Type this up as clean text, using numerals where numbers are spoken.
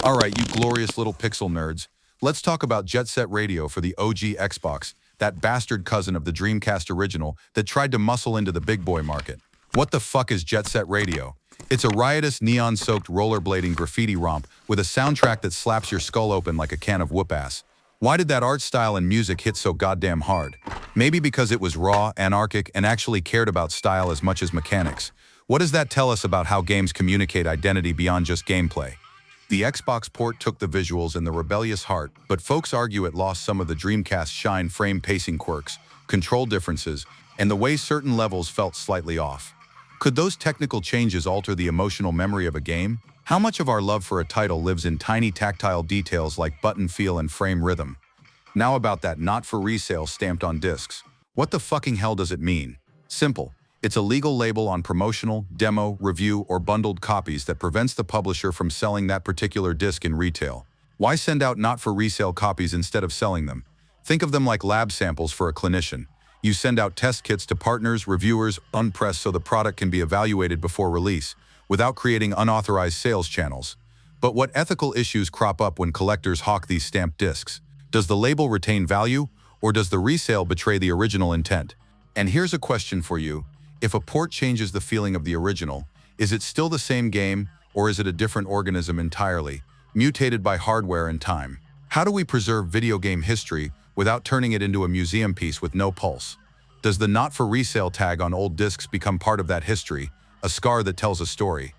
All right, you glorious little pixel nerds. Let's talk about Jet Set Radio for the OG Xbox, that bastard cousin of the Dreamcast original that tried to muscle into the big boy market. What the fuck is Jet Set Radio? It's a riotous, neon-soaked rollerblading graffiti romp with a soundtrack that slaps your skull open like a can of whoop-ass. Why did that art style and music hit so goddamn hard? Maybe because it was raw, anarchic, and actually cared about style as much as mechanics. What does that tell us about how games communicate identity beyond just gameplay? The Xbox port took the visuals and the rebellious heart, but folks argue it lost some of the Dreamcast's shine, frame pacing quirks, control differences, and the way certain levels felt slightly off. Could those technical changes alter the emotional memory of a game? How much of our love for a title lives in tiny tactile details like button feel and frame rhythm? Now about that not for resale stamped on discs. What the fucking hell does it mean? Simple. It's a legal label on promotional, demo, review, or bundled copies that prevents the publisher from selling that particular disc in retail. Why send out not for resale copies instead of selling them? Think of them like lab samples for a clinician. You send out test kits to partners, reviewers, unpressed so the product can be evaluated before release, without creating unauthorized sales channels. But what ethical issues crop up when collectors hawk these stamped discs? Does the label retain value, or does the resale betray the original intent? And here's a question for you. If a port changes the feeling of the original, is it still the same game, or is it a different organism entirely, mutated by hardware and time? How do we preserve video game history without turning it into a museum piece with no pulse? Does the not for resale tag on old discs become part of that history, a scar that tells a story?